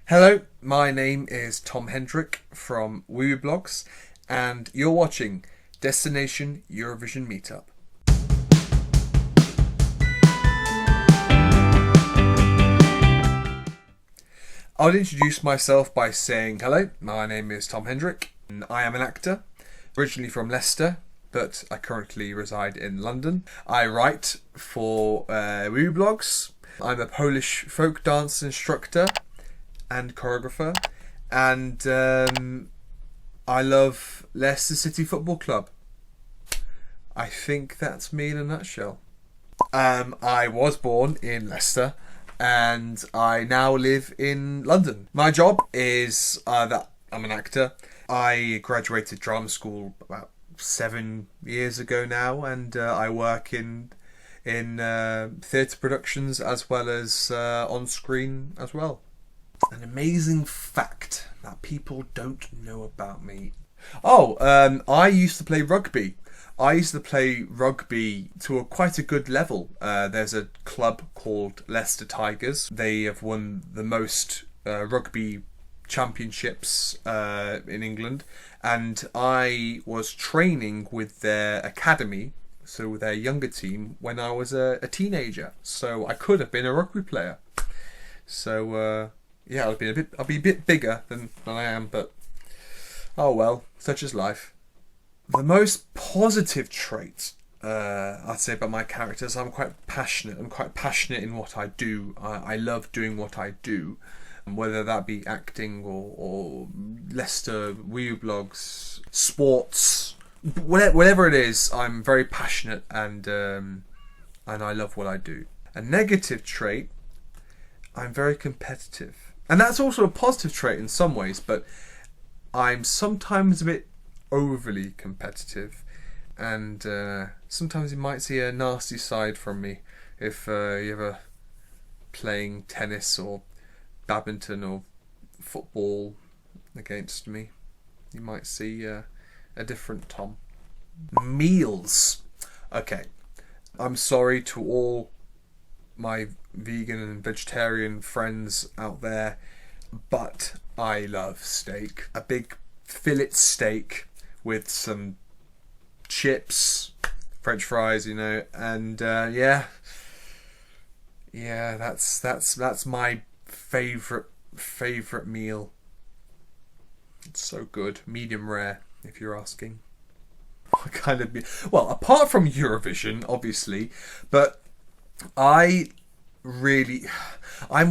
Hello, my name is Tom Hendryk from Wiwibloggs, and you're watching Destination Eurovision Meetup. I'll introduce myself by saying hello, my name is Tom Hendryk, and I am an actor, originally from Leicester, but I currently reside in London. I write for Wiwibloggs. I'm a Polish folk dance instructor and choreographer, and I love Leicester City Football Club. I think that's me in a nutshell. I was born in Leicester and I now live in London. My job is that I'm an actor. I graduated drama school about 7 years ago now, and I work in theatre productions as well as on screen as well. An amazing fact that people don't know about me. I used to play rugby. I used to play rugby to quite a good level. There's a club called Leicester Tigers. They have won the most rugby championships in England, and I was training with their academy, so with their younger team, when I was a teenager. So I could have been a rugby player. So yeah, I'll be a bit bigger than I am, but oh well, such is life. The most positive trait I'd say about my character is I'm quite passionate. I'm quite passionate in what I do. I love doing what I do, whether that be acting or Leicester, Wiwibloggs, sports, whatever it is. I'm very passionate, and I love what I do. A negative trait: I'm very competitive. And that's also a positive trait in some ways, but I'm sometimes a bit overly competitive, and sometimes you might see a nasty side from me if you're ever playing tennis or badminton or football against me. You might see a different Tom. Meals. Okay, I'm sorry to all my vegan and vegetarian friends out there, but I love steak. A big fillet steak with some chips, French fries, and yeah, that's my favorite meal. It's so good. Medium rare, if you're asking. What kind of well, apart from Eurovision, obviously, but I'm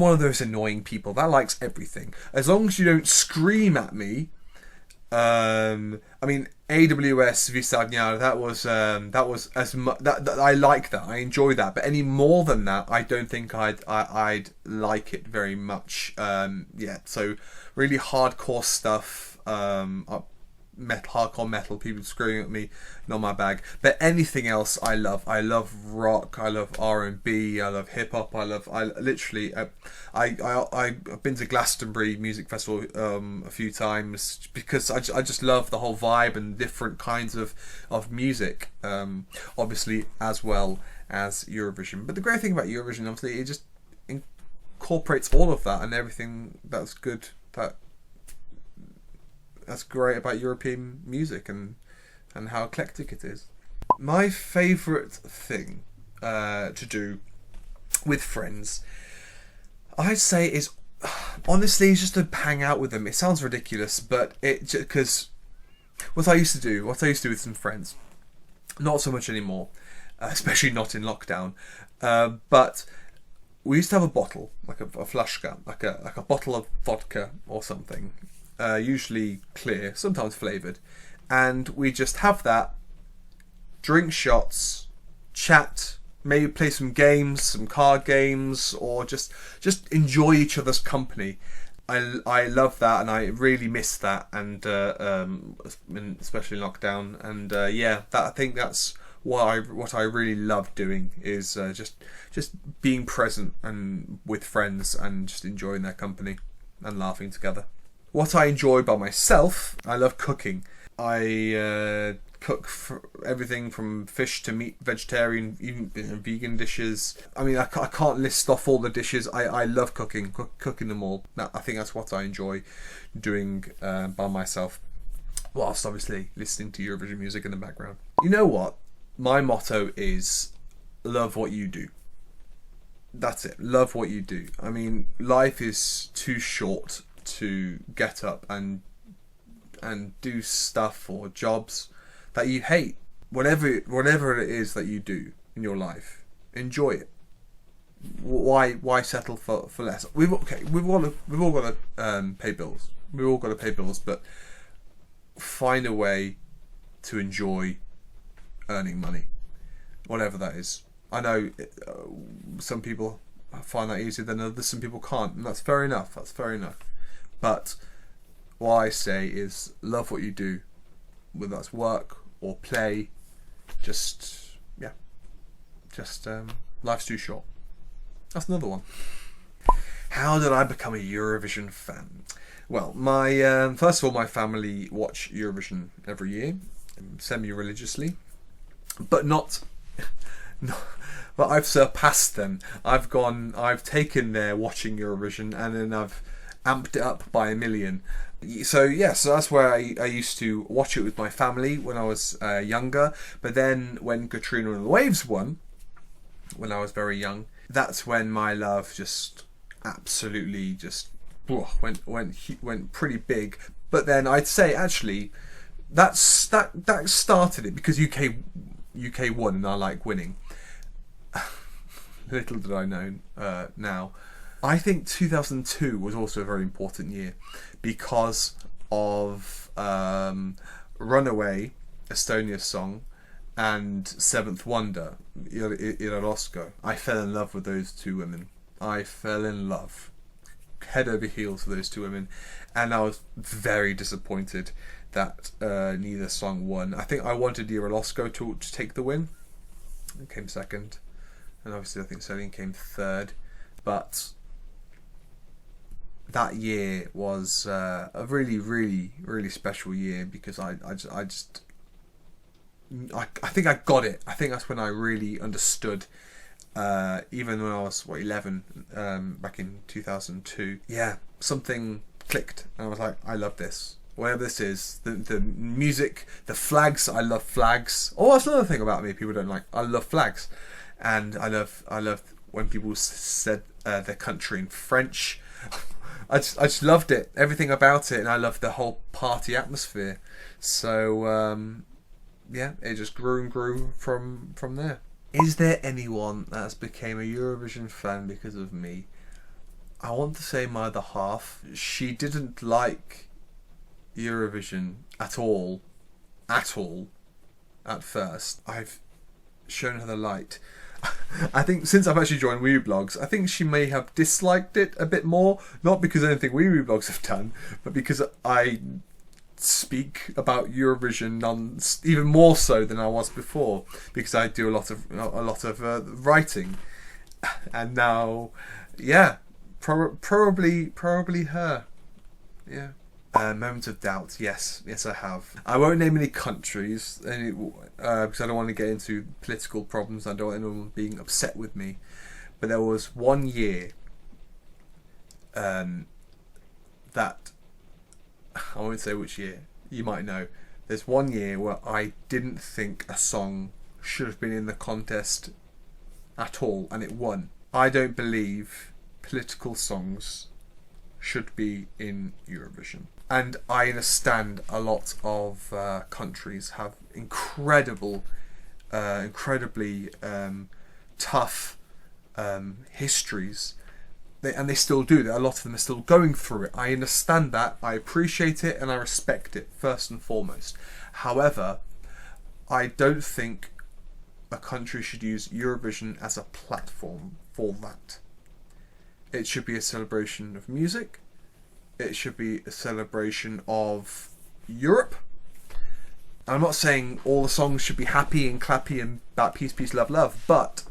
one of those annoying people that likes everything. As long as you don't scream at me. I mean, AWS Visagnar, that was as much that I like that. I enjoy that, but any more than that, I don't think I'd like it very much. Yeah, so really hardcore stuff. Hardcore metal, people screaming at me, not my bag. But anything else I love. I love rock, I love R&B, I love hip hop, I've been to Glastonbury Music Festival a few times because I just love the whole vibe and different kinds of music, obviously, as well as Eurovision. But the great thing about Eurovision, obviously, it just incorporates all of that and everything that's good, that's great about European music and how eclectic it is. My favourite thing to do with friends, I'd say, is honestly just to hang out with them. It sounds ridiculous, but because what I used to do with some friends, not so much anymore, especially not in lockdown, but we used to have a bottle, like a flaszka, like a bottle of vodka or something. Usually clear, sometimes flavoured, and we just have that, drink shots, chat, maybe play some games, some card games, or just enjoy each other's company. I love that, and I really miss that, and especially lockdown. And yeah, I think that's what I really love doing is just being present and with friends and just enjoying their company and laughing together. What I enjoy by myself, I love cooking. I cook everything from fish to meat, vegetarian, even vegan dishes. I mean, I can't list off all the dishes. I love cooking them all. I think that's what I enjoy doing by myself, whilst obviously listening to Eurovision music in the background. You know what? My motto is love what you do. That's it. Love what you do. I mean, life is too short to get up and do stuff or jobs that you hate. Whatever it is that you do in your life, enjoy it. Why settle for less? We've all got to pay bills. We've all got to pay bills, but find a way to enjoy earning money, whatever that is. I know some people find that easier than others. Some people can't, and that's fair enough. But what I say is love what you do, whether that's work or play. Life's too short. That's another one. How did I become a Eurovision fan? Well, my first of all, my family watch Eurovision every year, semi-religiously, but not. But I've surpassed them. I've taken their watching Eurovision and then I've amped it up by 1,000,000. So that's where I used to watch it with my family when I was younger. But then when Katrina and the Waves won, when I was very young, that's when my love just absolutely just went pretty big. But then I'd say actually that started it because UK won and I like winning. Little did I know now. I think 2002 was also a very important year because of Runaway, Estonia's song, and Seventh Wonder, E3S1. I fell in love with those two women. I fell in love, head over heels for those two women, and I was very disappointed that neither song won. I think I wanted E3S1 to take the win. It came second. And obviously I think Celine came third, but that year was a really, really, really special year because I think I got it. I think that's when I really understood, even when I was 11, back in 2002. Yeah, something clicked, and I was like, I love this. Whatever this is, the music, the flags. I love flags. Oh, that's another thing about me people don't like. I love flags. And I love when people said their country in French. I just loved it, everything about it, and I loved the whole party atmosphere. So it just grew and grew from there. Is there anyone that has became a Eurovision fan because of me? I want to say my other half. She didn't like Eurovision at all at first. I've shown her the light. I think since I've actually joined Wiwibloggs, I think she may have disliked it a bit more, not because of anything Wiwibloggs have done, but because I speak about Eurovision even more so than I was before, because I do a lot of writing, and now, probably her, yeah. Moment of doubt. Yes, I have. I won't name any countries, because I don't want to get into political problems. I don't want anyone being upset with me. But there was one year that I won't say which year. You might know. There's one year where I didn't think a song should have been in the contest at all, and it won. I don't believe political songs should be in Eurovision. And I understand a lot of countries have incredibly tough histories, and they still do. A lot of them are still going through it. I understand that. I appreciate it, and I respect it first and foremost. However, I don't think a country should use Eurovision as a platform for that. It should be a celebration of music. It should be a celebration of Europe. I'm not saying all the songs should be happy and clappy and about peace, peace, love, love, but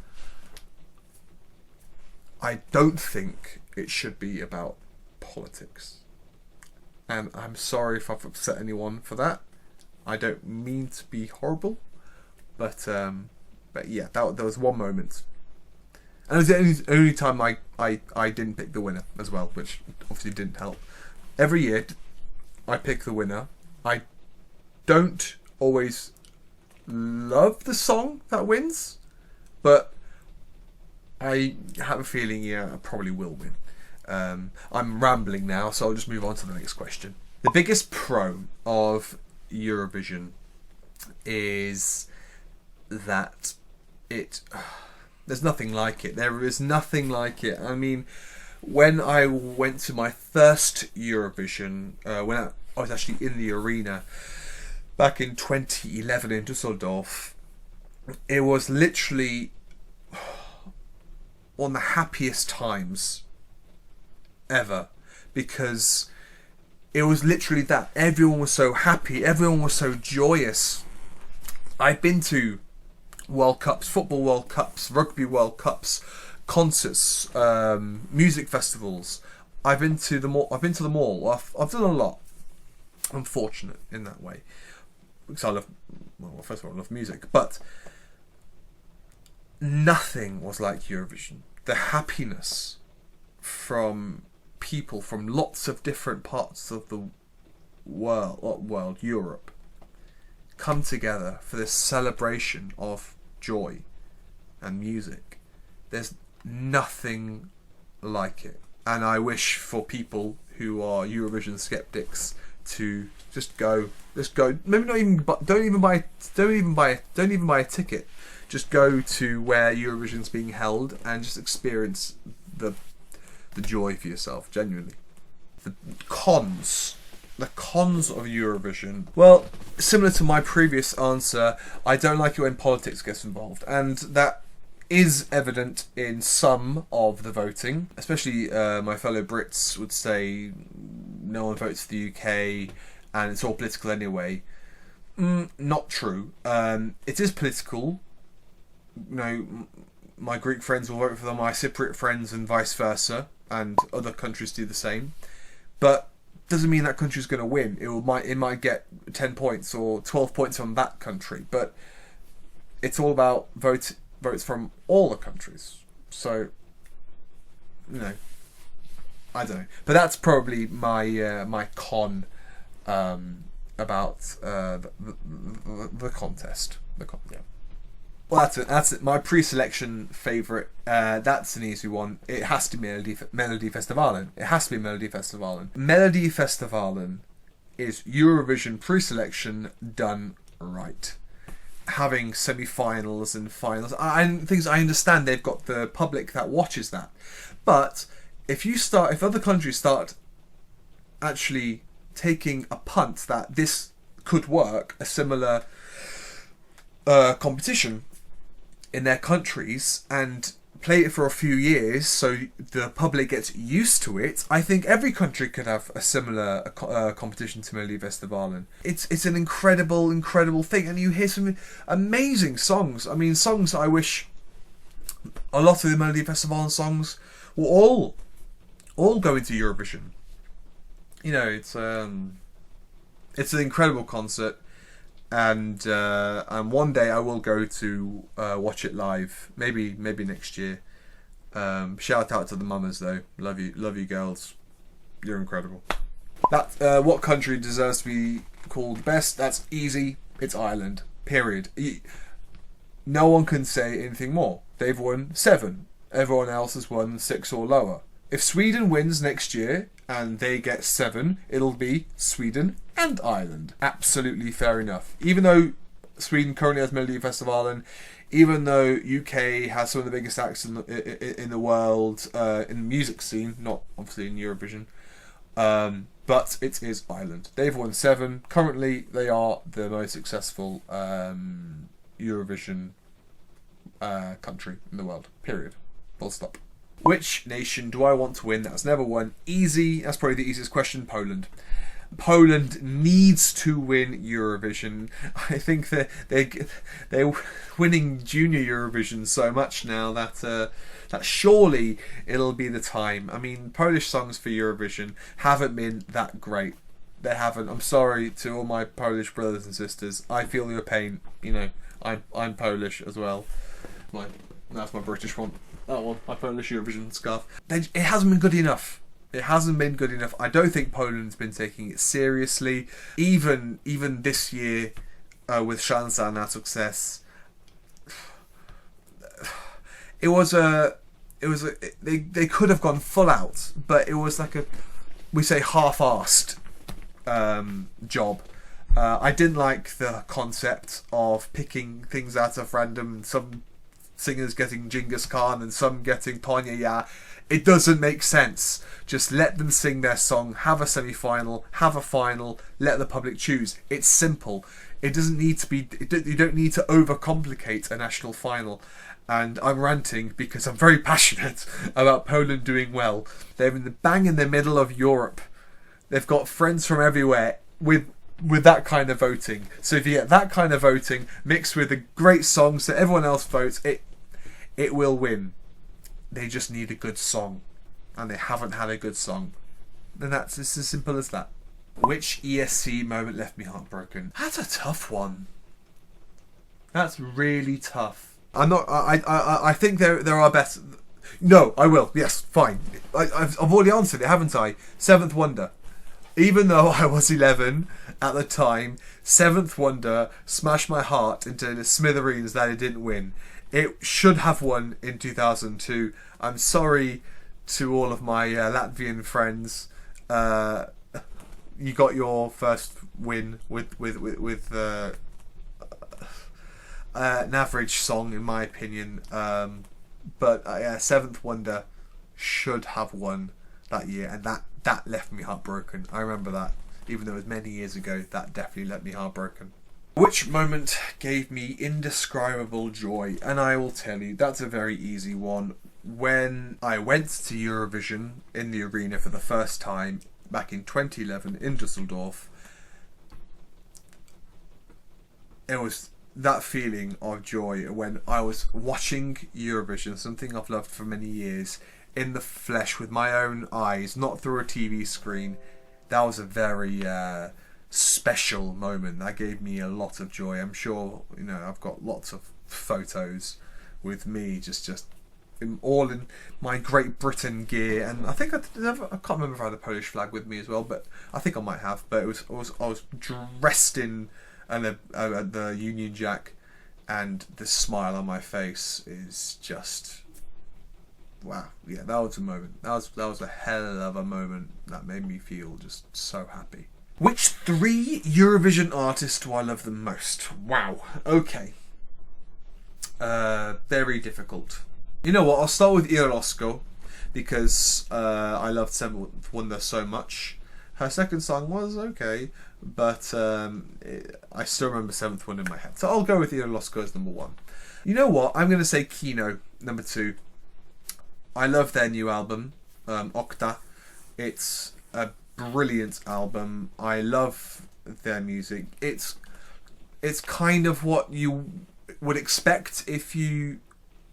I don't think it should be about politics. And I'm sorry if I've upset anyone for that. I don't mean to be horrible, but yeah, there was one moment. And it was the only time I didn't pick the winner as well, which obviously didn't help. Every year, I pick the winner. I don't always love the song that wins, but I have a feeling, yeah, I probably will win. I'm rambling now, so I'll just move on to the next question. The biggest pro of Eurovision is that there's nothing like it. There is nothing like it. I mean, when I went to my first Eurovision, when I was actually in the arena back in 2011 in Düsseldorf, it was literally one of the happiest times ever, because it was literally that. Everyone was so happy. Everyone was so joyous. I've been to World Cups, football World Cups, rugby World Cups, concerts, music festivals. I've been to them all. I've done a lot. I'm fortunate in that way, because I love, well, first of all, I love music, but nothing was like Eurovision. The happiness from people from lots of different parts of the world, Europe, come together for this celebration of joy and music. There's nothing like it, and I wish for people who are Eurovision skeptics to just go. Maybe not even. Don't even buy a ticket. Just go to where Eurovision's being held and just experience the joy for yourself. Genuinely, the cons of Eurovision. Well, similar to my previous answer, I don't like it when politics gets involved, and that is evident in some of the voting. Especially my fellow Brits would say no one votes for the UK and it's all political anyway. Not true. It is political. You know, my Greek friends will vote for my Cypriot friends and vice versa, and other countries do the same. But doesn't mean that country's going to win. It might get 10 points or 12 points from that country, but it's all about votes from all the countries. So, you know, I don't know. But that's probably my my con about the contest. Yeah. Well, that's it. My pre-selection favourite. That's an easy one. It has to be Melodifestivalen. It has to be Melodifestivalen. Melodifestivalen is Eurovision pre-selection done right. Having semi-finals and finals and things. I understand they've got the public that watches that, but if other countries start actually taking a punt that this could work, a similar competition in their countries, and play it for a few years so the public gets used to it, I think every country could have a similar competition to Melodifestivalen. It's an incredible thing, and you hear some amazing songs. I mean, songs I wish a lot of the Melodifestivalen songs were all go into Eurovision. You know, it's an incredible concert. And one day I will go to watch it live. Maybe next year. Shout out to the mamas though. Love you girls. You're incredible. That what country deserves to be called best? That's easy. It's Ireland. Period. No one can say anything more. They've won 7. Everyone else has won 6 or lower. If Sweden wins next year and they get 7, it'll be Sweden and Ireland. Absolutely fair enough. Even though Sweden currently has Melodifestivalen, even though UK has some of the biggest acts in the world in the music scene, not obviously in Eurovision, but it is Ireland. They've won 7. Currently, they are the most successful Eurovision country in the world. Period. Full stop. Which nation do I want to win that has never won? Easy. That's probably the easiest question. Poland. Poland needs to win Eurovision. I think they're winning Junior Eurovision so much now that it'll be the time. I mean, Polish songs for Eurovision haven't been that great. They haven't. I'm sorry to all my Polish brothers and sisters. I feel your pain. You know, I'm Polish as well. That's my British one. That one, my Polish Eurovision scarf. It hasn't been good enough. It hasn't been good enough. I don't think Poland's been taking it seriously. Even this year, with Szansa na Sukces, they could have gone full out, but it was like we say half-assed job. I didn't like the concept of picking things out of random, some singers getting Genghis Khan and some getting Tonya Ya. It doesn't make sense. Just let them sing their song, have a semi-final, have a final, let the public choose. It's simple. It doesn't need to be. You don't need to overcomplicate a national final. And I'm ranting because I'm very passionate about Poland doing well. They're bang in the middle of Europe. They've got friends from everywhere with that kind of voting. So if you get that kind of voting mixed with a great song so everyone else votes, it will win. They just need a good song. And they haven't had a good song. And it's as simple as that. Which ESC moment left me heartbroken? That's a tough one. That's really tough. I think there are better. No, I will. Yes, fine. I've already answered it, haven't I? Seventh Wonder. Even though I was 11 at the time, Seventh Wonder smashed my heart into the smithereens that it didn't win. It should have won in 2002. I'm sorry to all of my Latvian friends. You got your first win with an average song, in my opinion. But Seventh Wonder should have won that year, and that left me heartbroken. I remember that, even though it was many years ago. That definitely left me heartbroken. Which moment gave me indescribable joy? And I will tell you, that's a very easy one. When I went to Eurovision in the arena for the first time back in 2011 in Dusseldorf, it was that feeling of joy when I was watching Eurovision, something I've loved for many years, in the flesh with my own eyes, not through a TV screen. That was a very special moment. That gave me a lot of joy. I'm sure, I've got lots of photos with me just all in my Great Britain gear, and I think I can't remember if I had a Polish flag with me as well, but I think I might have. But I was dressed in the Union Jack, and the smile on my face is just wow. Yeah, that was a moment. That was a hell of a moment that made me feel just so happy. Which 3 Eurovision artists do I love the most? Wow. Okay. Very difficult. You know what? I'll start with E3S1 because I loved Seventh Wonder so much. Her second song was okay, but I still remember Seventh Wonder in my head. So I'll go with E3S1 as number 1. You know what? I'm going to say Kino, number 2. I love their new album, Octa. It's a brilliant album. I love their music. It's kind of what you would expect if you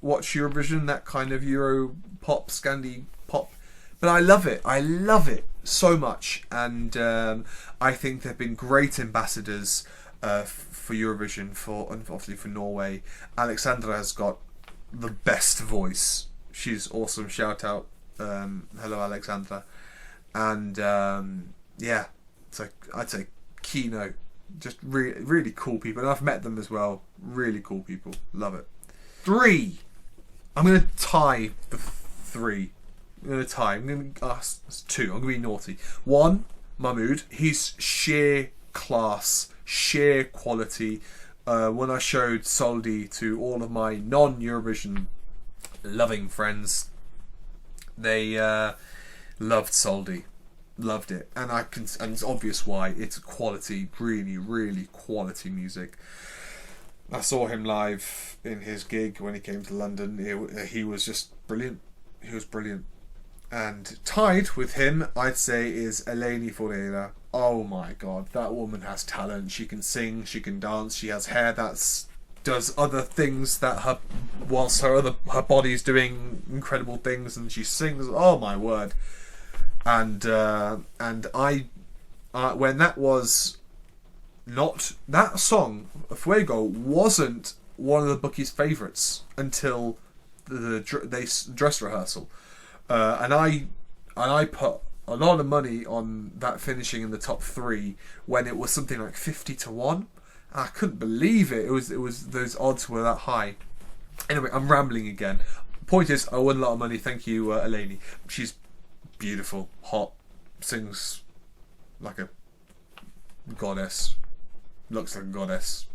watch Eurovision, that kind of Euro pop, Scandi pop. But I love it. I love it so much. And I think they've been great ambassadors for Eurovision, obviously for Norway. Alexandra has got the best voice. She's awesome. Shout out. Hello, Alexandra. And yeah, so I'd say Kino. Just really cool people. And I've met them as well. Really cool people. Love it. 3. I'm going to tie the 3. I'm going to tie. I'm going to ask 2. I'm going to be naughty. 1, Mahmood. He's sheer class, sheer quality. When I showed Soldi to all of my non-Eurovision loving friends, they loved Soldi. Loved it. And it's obvious why. It's quality, really, really quality music. I saw him live in his gig when he came to London. He was just brilliant. He was brilliant. And tied with him, I'd say, is Eleni Foureira. Oh my god, that woman has talent. She can sing, she can dance, she has hair that does other things that whilst her body's doing incredible things, and she sings. Oh my word. And I when that was not that song, Fuego, wasn't one of the bookies' favourites until the dress rehearsal, and I put a lot of money on that finishing in the top 3 when it was something like 50-1. I couldn't believe it. It was those odds were that high. Anyway, I'm rambling again. Point is, I won a lot of money. Thank you, Eleni. She's beautiful, hot, sings like a goddess, looks like a goddess.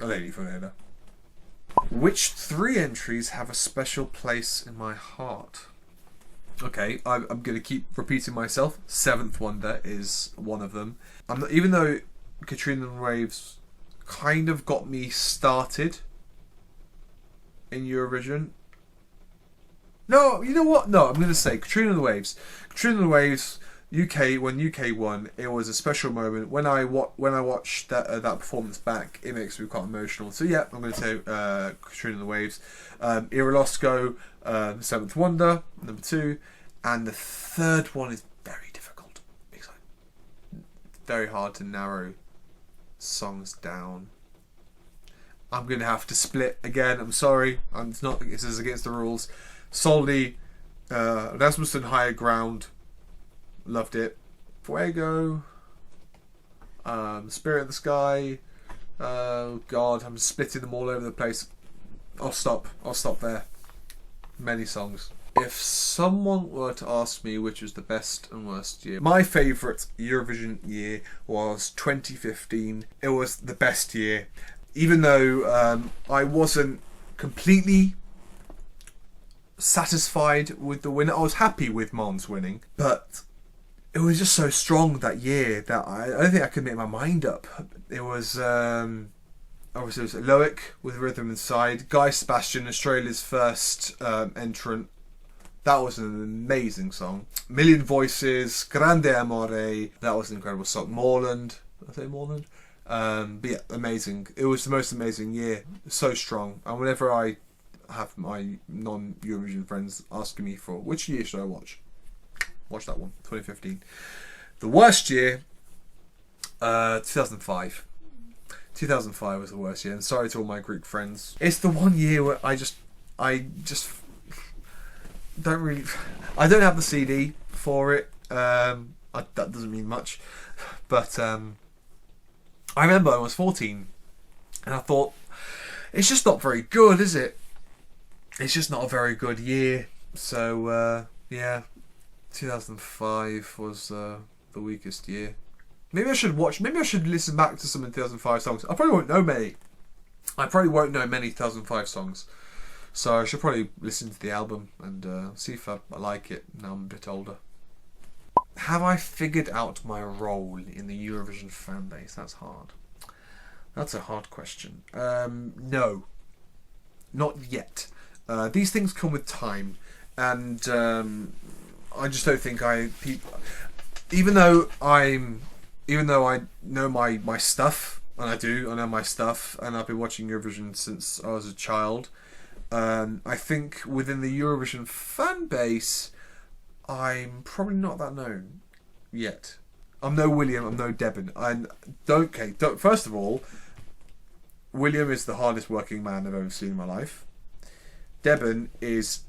Eleni Fernanda. Which 3 entries have a special place in my heart? Okay, I'm going to keep repeating myself. Seventh Wonder is one of them. Even though Katrina and the Waves kind of got me started in Eurovision. No, you know what? No, I'm going to say Katrina and the Waves. Katrina and the Waves, UK, when UK won, it was a special moment. When I watched that performance back, it makes me quite emotional. So yeah, I'm going to say Katrina and the Waves. E3S1, Seventh Wonder, number 2, and the third one is very difficult. It's very hard to narrow songs down. I'm going to have to split again. I'm sorry. This is against the rules. Solely, Rasmussen Higher Ground. Loved it. Fuego. Spirit of the Sky. Oh God, I'm splitting them all over the place. I'll stop there. Many songs. If someone were to ask me which was the best and worst year, my favourite Eurovision year was 2015. It was the best year. Even though I wasn't completely satisfied with the win. I was happy with Mons winning, but it was just so strong that year that I don't think I could make my mind up. It was obviously it was Loic with Rhythm Inside, Guy Sebastian, Australia's first entrant. That was an amazing song. Million Voices, Grande Amore, that was an incredible song. Moreland, did I say Moreland? But yeah, amazing. It was the most amazing year. So strong. And whenever I have my non-Eurovision friends asking me for which year should I watch that one, 2015. The worst year, 2005. 2005 was the worst year, and sorry to all my Greek friends. It's the one year where I just don't really. I don't have the CD for it. That doesn't mean much, but I remember I was 14, and I thought it's just not very good, is it? It's just not a very good year. So yeah, 2005 was the weakest year. Maybe I should listen back to some of the 2005 songs. I probably won't know many. I probably won't know many 2005 songs. So I should probably listen to the album and see if I like it now I'm a bit older. Have I figured out my role in the Eurovision fan base? That's hard. That's a hard question. No. Not yet. These things come with time. And I just don't think even though I know my stuff, and I know my stuff, and I've been watching Eurovision since I was a child, I think within the Eurovision fan base, I'm probably not that known yet. I'm no William, I'm no Devon. First of all, William is the hardest working man I've ever seen in my life. Devon is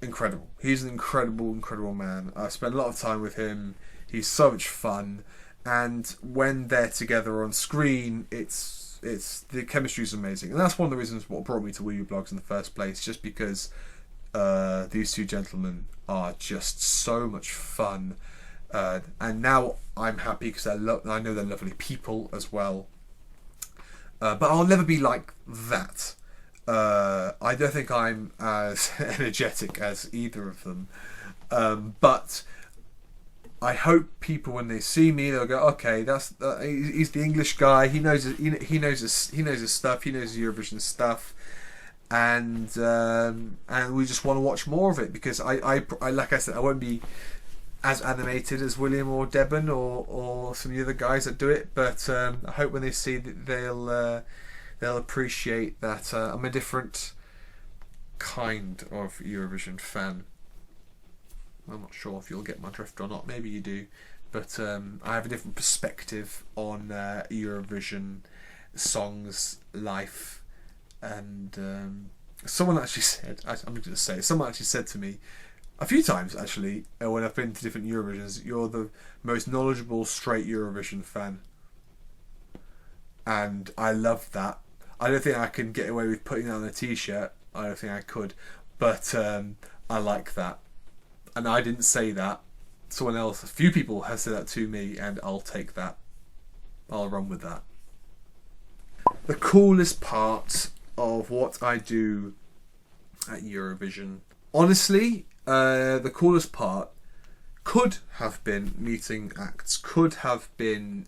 incredible. He's an incredible man. I spent a lot of time with him. He's so much fun, and when they're together on screen, it's the chemistry's amazing, and that's one of the reasons what brought me to Wiwibloggs in the first place. Just because these two gentlemen are just so much fun, and now I'm happy because I know they're lovely people as well. But I'll never be like that. I don't think I'm as energetic as either of them, but I hope people, when they see me, they'll go, "Okay, he's the English guy. He knows his stuff. He knows Eurovision stuff," and we just want to watch more of it because I like I said, I won't be as animated as William or Deben or some of the other guys that do it, but I hope when they see that they'll appreciate that I'm a different kind of Eurovision fan. I'm not sure if you'll get my drift or not. Maybe you do. but I have a different perspective on Eurovision songs, life, and someone actually said, I'm going to say, someone actually said to me a few times actually when I've been to different Eurovisions, you're the most knowledgeable straight Eurovision fan, and I love that. I don't think I can get away with putting that on a t-shirt. I don't think I could, but I like that. And I didn't say that. Someone else, a few people have said that to me, and I'll take that. I'll run with that. The coolest part of what I do at Eurovision, honestly, the coolest part could have been meeting acts, could have been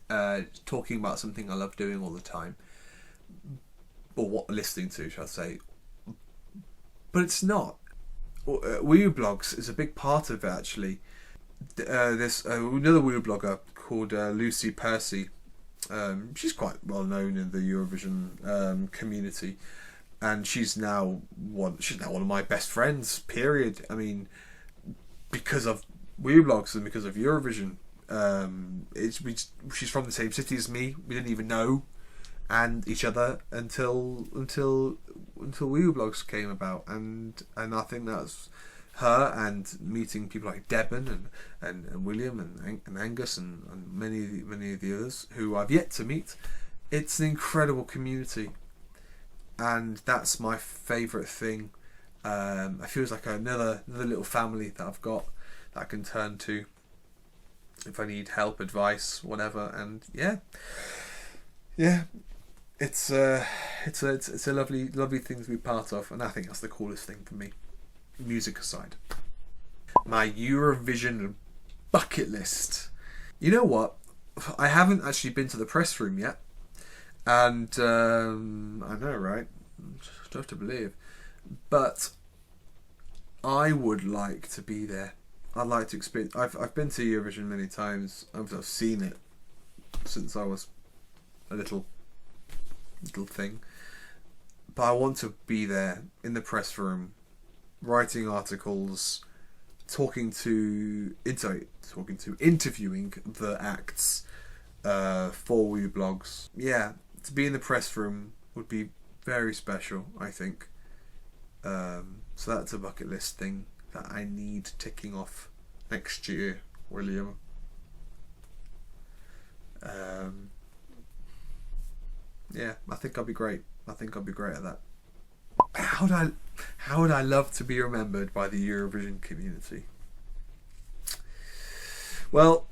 talking about something I love doing all the time, or listening to, shall I say. But it's not. Wiwibloggs is a big part of it, actually. There's another Wiwiblogger called Lucy Percy. She's quite well known in the Eurovision community, and she's now one of my best friends. Period. I mean, because of Wiwibloggs and because of Eurovision, she's from the same city as me. We didn't even know and each other until Wiwibloggs came about, and I think that's her, and meeting people like Deben and William and Angus and many of the others who I've yet to meet. It's an incredible community, and that's my favourite thing. It feels like another little family that I've got that I can turn to if I need help, advice, whatever. And yeah, it's a lovely thing to be part of, and I think that's the coolest thing for me, music aside. My Eurovision bucket list. You know what? I haven't actually been to the press room yet, and I know, right? It's tough to believe, but I would like to be there. I'd like to experience. I've been to Eurovision many times. I've seen it since I was a little thing, but I want to be there in the press room, writing articles, interviewing the acts for Wiwibloggs. Yeah, to be in the press room would be very special, I think. So that's a bucket list thing that I need ticking off next year, William. Yeah, I think I'll be great. I think I'll be great at that. How would I love to be remembered by the Eurovision community? Well,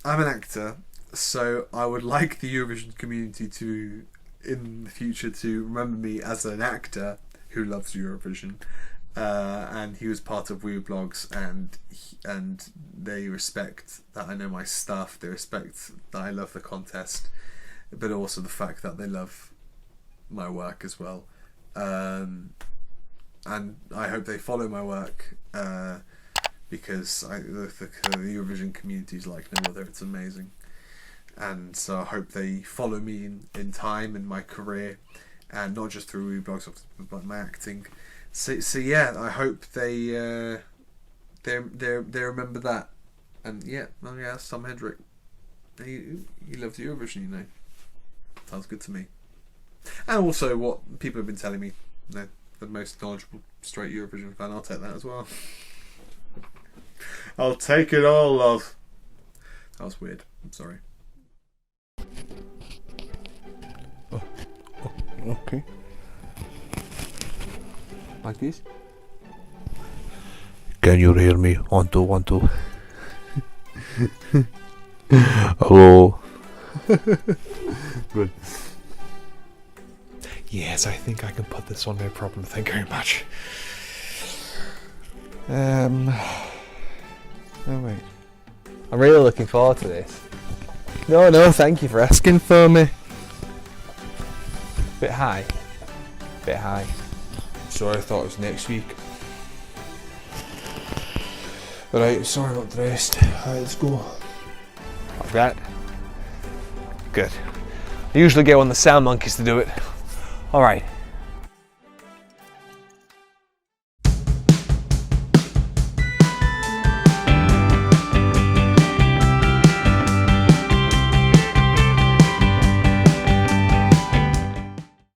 I'm an actor, so I would like the Eurovision community to, in the future, to remember me as an actor who loves Eurovision, and he was part of Wiwibloggs, and they respect that I know my stuff. They respect that I love the contest, but also the fact that they love my work as well. And I hope they follow my work, because the Eurovision community is like no other. It's amazing, and so I hope they follow me in time in my career, and not just through Wiwibloggs but my acting. So yeah, I hope they remember that. And yeah, that's Tom Hendryk. He loves Eurovision, you know. Sounds good to me. And also what people have been telling me, you know, the most knowledgeable straight Eurovision fan. I'll take that as well. I'll take it all, love. That was weird. I'm sorry. Oh, okay. Like this? Can you hear me? 1 2 1 2. Hello. Good. Yes, I think I can put this on, no problem. Thank you very much. Oh wait. I'm really looking forward to this. No, thank you for asking for me. Bit high. Sorry, I thought it was next week. Alright, sorry about the rest. Alright, let's go. Like that. Good. I usually get one of the sound monkeys to do it. Alright.